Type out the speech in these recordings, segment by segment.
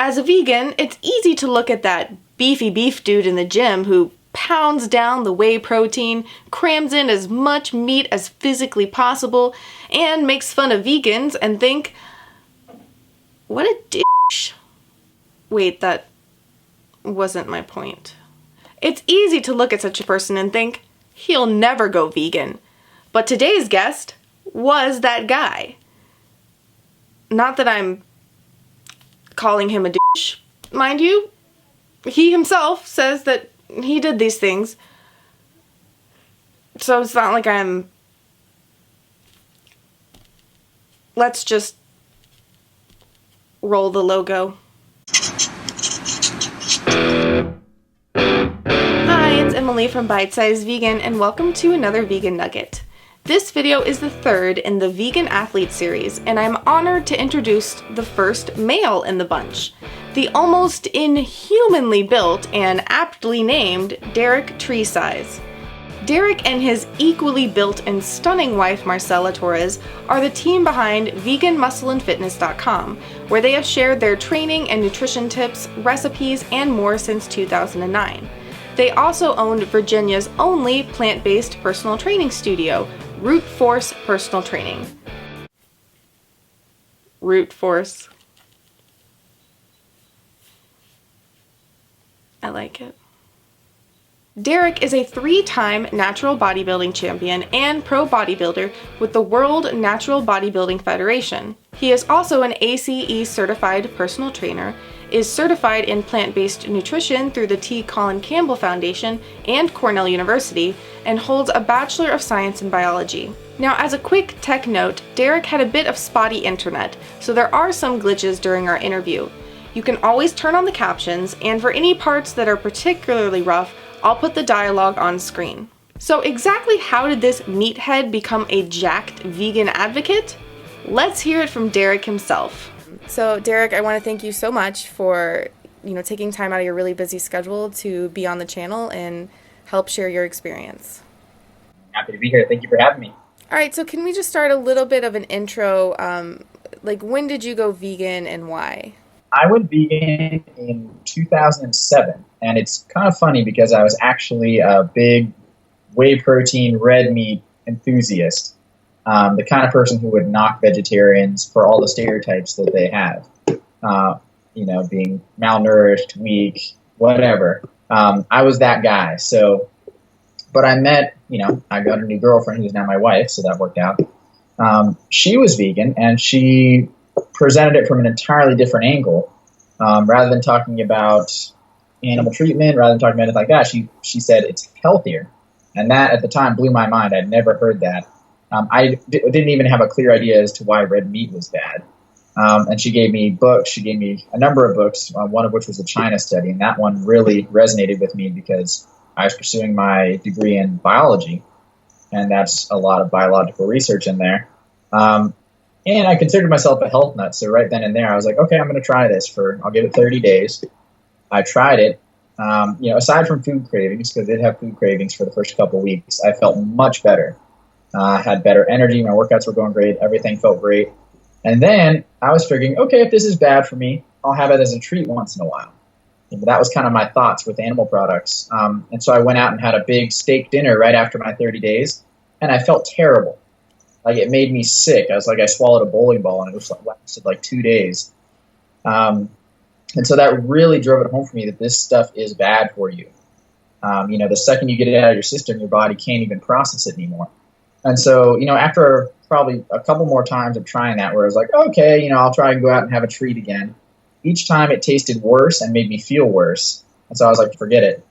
As a vegan, it's easy to look at that beefy beef dude in the gym who pounds down the whey protein, crams in as much meat as physically possible, and makes fun of vegans and think, what a douche. Wait, that wasn't my point. It's easy to look at such a person and think, he'll never go vegan. But today's guest was that guy. Not that I'm calling him a douche. Mind you, he himself says that he did these things. So it's not like I'm... Let's just roll the logo. Hi, it's Emily from Bite Size Vegan, and welcome to another Vegan Nugget. This video is the third in the Vegan Athlete series, and I'm honored to introduce the first male in the bunch, the almost inhumanly built and aptly named Derek Tresize. Derek and his equally built and stunning wife Marcela Torres are the team behind veganmuscleandfitness.com, where they have shared their training and nutrition tips, recipes, and more since 2009. They also owned Virginia's only plant-based personal training studio, Root Force Personal Training. Root Force. I like it. Derek is a 3-time natural bodybuilding champion and pro bodybuilder with the World Natural Bodybuilding Federation. He is also an ACE certified personal trainer, is certified in plant-based nutrition through the T. Colin Campbell Foundation and Cornell University, and holds a Bachelor of Science in Biology. Now, as a quick tech note, Derek had a bit of spotty internet, so there are some glitches during our interview. You can always turn on the captions, and for any parts that are particularly rough, I'll put the dialogue on screen. So exactly how did this meathead become a jacked vegan advocate? Let's hear it from Derek himself. So Derek, I want to thank you so much for, taking time out of your really busy schedule to be on the channel and help share your experience. Happy to be here. Thank you for having me. All right, so can we just start a little bit of an intro? When did you go vegan and why? I went vegan in 2007, and it's kind of funny because I was actually a big whey protein, red meat enthusiast, the kind of person who would knock vegetarians for all the stereotypes that they have, being malnourished, weak, whatever. I was that guy. But I met, I got a new girlfriend who's now my wife, so that worked out. She was vegan, and she presented it from an entirely different angle. Rather than talking about animal treatment, rather than talking about anything like that, she said it's healthier. And that, at the time, blew my mind. I'd never heard that. I didn't even have a clear idea as to why red meat was bad. And she gave me books. She gave me a number of books, one of which was a China study. And that one really resonated with me because I was pursuing my degree in biology. And that's a lot of biological research in there. And I considered myself a health nut, so right then and there I was like, okay, I'm going to try this I'll give it 30 days. I tried it. Aside from food cravings, because I did have food cravings for the first couple of weeks, I felt much better. I had better energy, my workouts were going great, everything felt great. And then I was figuring, okay, if this is bad for me, I'll have it as a treat once in a while. And that was kind of my thoughts with animal products. And so I went out and had a big steak dinner right after my 30 days, and I felt terrible. Like, it made me sick. I was like, I swallowed a bowling ball, and it lasted like 2 days. And so that really drove it home for me that this stuff is bad for you. The second you get it out of your system, your body can't even process it anymore. And so, after probably a couple more times of trying that, where I was like, okay, I'll try and go out and have a treat again. Each time it tasted worse and made me feel worse. And so I was like, forget it.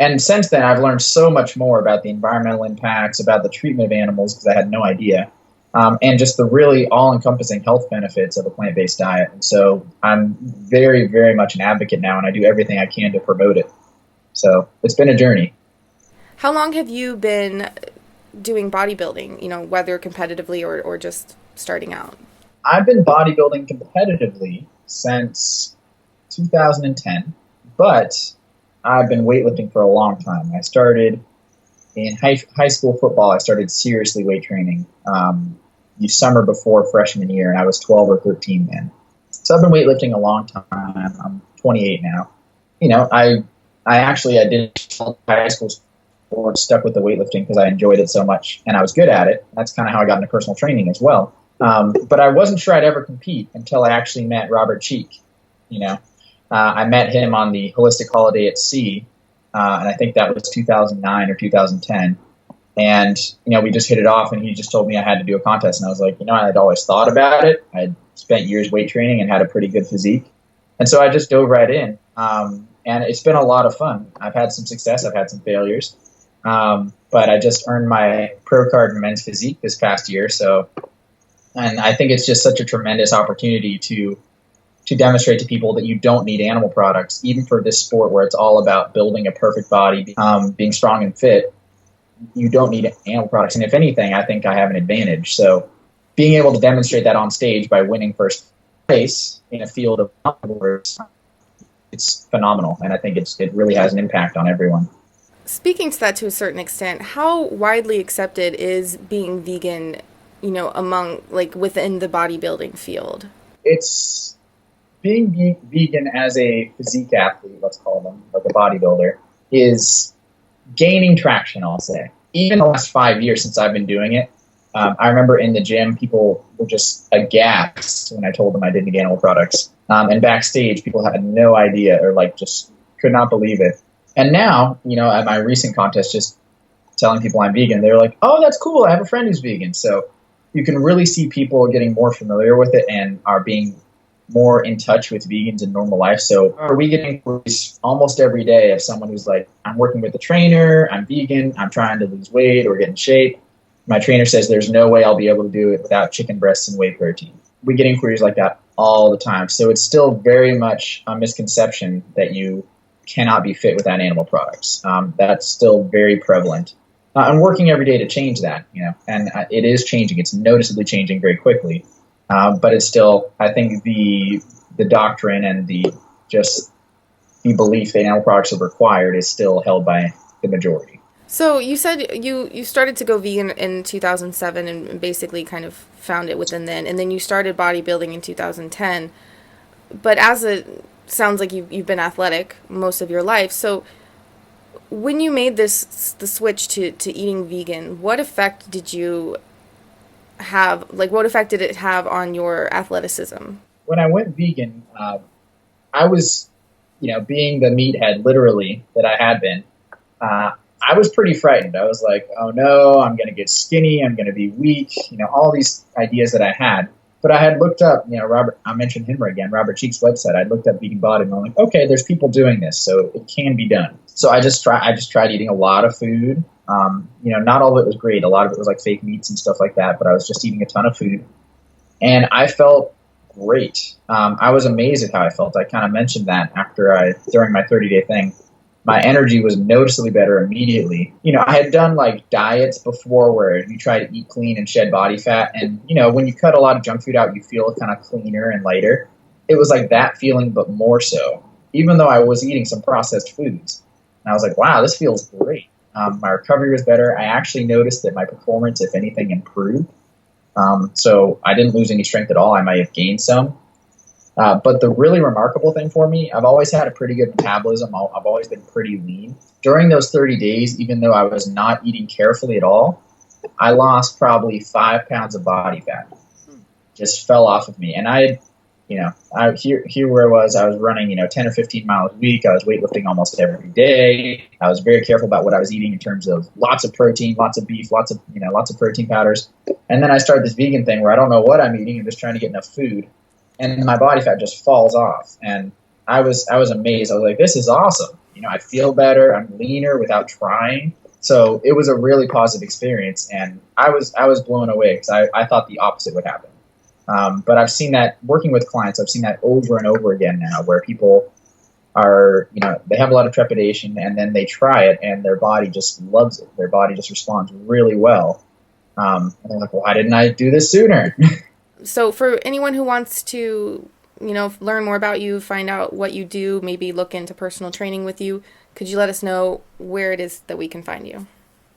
And since then, I've learned so much more about the environmental impacts, about the treatment of animals, because I had no idea, and just the really all-encompassing health benefits of a plant-based diet. And so I'm very, very much an advocate now, and I do everything I can to promote it. So it's been a journey. How long have you been doing bodybuilding, whether competitively or just starting out? I've been bodybuilding competitively since 2010, but I've been weightlifting for a long time. I started in high school football. I started seriously weight training the summer before freshman year, and I was 12 or 13 then. So I've been weightlifting a long time. I'm 28 now. I did high school sport, stuck with the weightlifting because I enjoyed it so much and I was good at it. That's kind of how I got into personal training as well. But I wasn't sure I'd ever compete until I actually met Robert Cheek. I met him on the Holistic Holiday at Sea, and I think that was 2009 or 2010. And, we just hit it off, and he just told me I had to do a contest. And I was like, I'd always thought about it. I'd spent years weight training and had a pretty good physique. And so I just dove right in. And it's been a lot of fun. I've had some success. I've had some failures. But I just earned my pro card in men's physique this past year. And I think it's just such a tremendous opportunity to demonstrate to people that you don't need animal products, even for this sport where it's all about building a perfect body, being strong and fit. You don't need animal products. And if anything, I think I have an advantage. So being able to demonstrate that on stage by winning first place in a field of omnivores, it's phenomenal. And I think it really has an impact on everyone. Speaking to that to a certain extent, how widely accepted is being vegan, within the bodybuilding field? It's being vegan as a physique athlete, let's call them, like a bodybuilder, is gaining traction, I'll say. Even the last 5 years since I've been doing it, I remember in the gym, people were just aghast when I told them I didn't eat animal products. And backstage, people had no idea or just could not believe it. And now, at my recent contest, just telling people I'm vegan, they're like, oh, that's cool. I have a friend who's vegan. So you can really see people getting more familiar with it and are being more in touch with vegans in normal life. So are we getting inquiries almost every day of someone who's like, I'm working with a trainer, I'm vegan, I'm trying to lose weight or get in shape. My trainer says there's no way I'll be able to do it without chicken breasts and whey protein. We get inquiries like that all the time. So it's still very much a misconception that you cannot be fit without animal products. That's still very prevalent. I'm working every day to change that, and it is changing. It's noticeably changing very quickly. But it's still, I think the doctrine and the belief that animal products are required is still held by the majority. So you said you started to go vegan in 2007 and basically kind of found it within then, and then you started bodybuilding in 2010. But sounds like you've been athletic most of your life. So when you made the switch to eating vegan, what effect did you have? What effect did it have on your athleticism? When I went vegan, I was, being the meathead literally that I had been, I was pretty frightened. I was like, oh no, I'm going to get skinny. I'm going to be weak. All these ideas that I had. But I had looked up, Robert, I mentioned him again, Robert Cheek's website. I looked up vegan body and I'm like, okay, there's people doing this, so it can be done. So I just tried eating a lot of food. Not all of it was great. A lot of it was like fake meats and stuff like that, but I was just eating a ton of food. And I felt great. I was amazed at how I felt. I kind of mentioned that during my 30-day thing. My energy was noticeably better immediately. I had done diets before where you try to eat clean and shed body fat. And, when you cut a lot of junk food out, you feel kind of cleaner and lighter. It was like that feeling, but more so, even though I was eating some processed foods. And I was like, wow, this feels great. My recovery was better. I actually noticed that my performance, if anything, improved. So I didn't lose any strength at all. I might have gained some. But the really remarkable thing for me, I've always had a pretty good metabolism. I've always been pretty lean. During those 30 days, even though I was not eating carefully at all, I lost probably 5 pounds of body fat. Just fell off of me. And here where I was running, 10 or 15 miles a week. I was weightlifting almost every day. I was very careful about what I was eating in terms of lots of protein, lots of beef, lots of protein powders. And then I started this vegan thing where I don't know what I'm eating. I'm just trying to get enough food. And my body fat just falls off. And I was amazed. I was like, this is awesome. I feel better. I'm leaner without trying. So it was a really positive experience. And I was blown away because I thought the opposite would happen. But I've seen that working with clients. I've seen that over and over again now where people are, they have a lot of trepidation and then they try it and their body just loves it. Their body just responds really well. And they're like, why didn't I do this sooner? So for anyone who wants to, learn more about you, find out what you do, maybe look into personal training with you, could you let us know where it is that we can find you?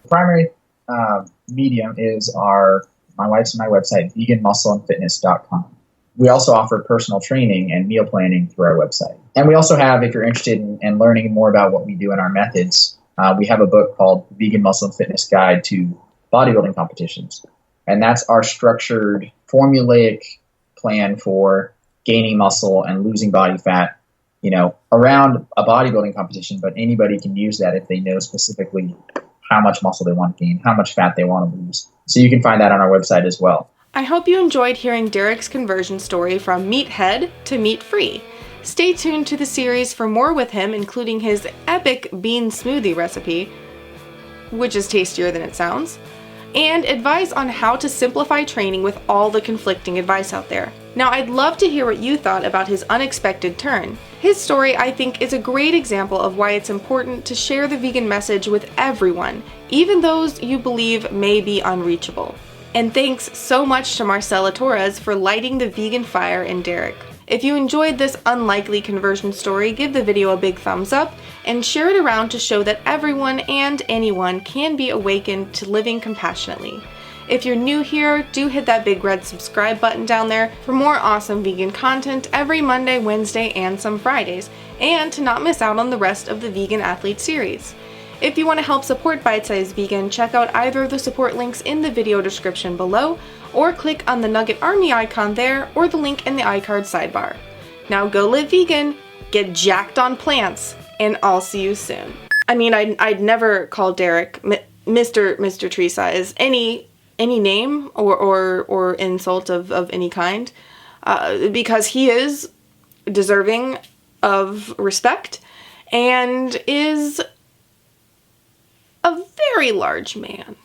The primary medium is my wife's and my website, veganmuscleandfitness.com. We also offer personal training and meal planning through our website. And we also have, if you're interested in learning more about what we do in our methods, we have a book called Vegan Muscle and Fitness Guide to Bodybuilding Competitions. And that's our structured, formulaic plan for gaining muscle and losing body fat, around a bodybuilding competition. But anybody can use that if they know specifically how much muscle they want to gain, how much fat they want to lose. So you can find that on our website as well. I hope you enjoyed hearing Derek's conversion story from meathead to meat-free. Stay tuned to the series for more with him, including his epic bean smoothie recipe, which is tastier than it sounds, and advice on how to simplify training with all the conflicting advice out there. Now, I'd love to hear what you thought about his unexpected turn. His story, I think, is a great example of why it's important to share the vegan message with everyone, even those you believe may be unreachable. And thanks so much to Marcela Torres for lighting the vegan fire in Derek. If you enjoyed this unlikely conversion story, give the video a big thumbs up and share it around to show that everyone and anyone can be awakened to living compassionately. If you're new here, do hit that big red subscribe button down there for more awesome vegan content every Monday, Wednesday, and some Fridays, and to not miss out on the rest of the Vegan Athlete series. If you want to help support Bite Size Vegan, check out either of the support links in the video description below, or click on the Nugget Army icon there, or the link in the iCard sidebar. Now go live vegan, get jacked on plants, and I'll see you soon. I mean, I'd never call Derek Mr. Tresize any name or insult of any kind, because he is deserving of respect and is a very large man.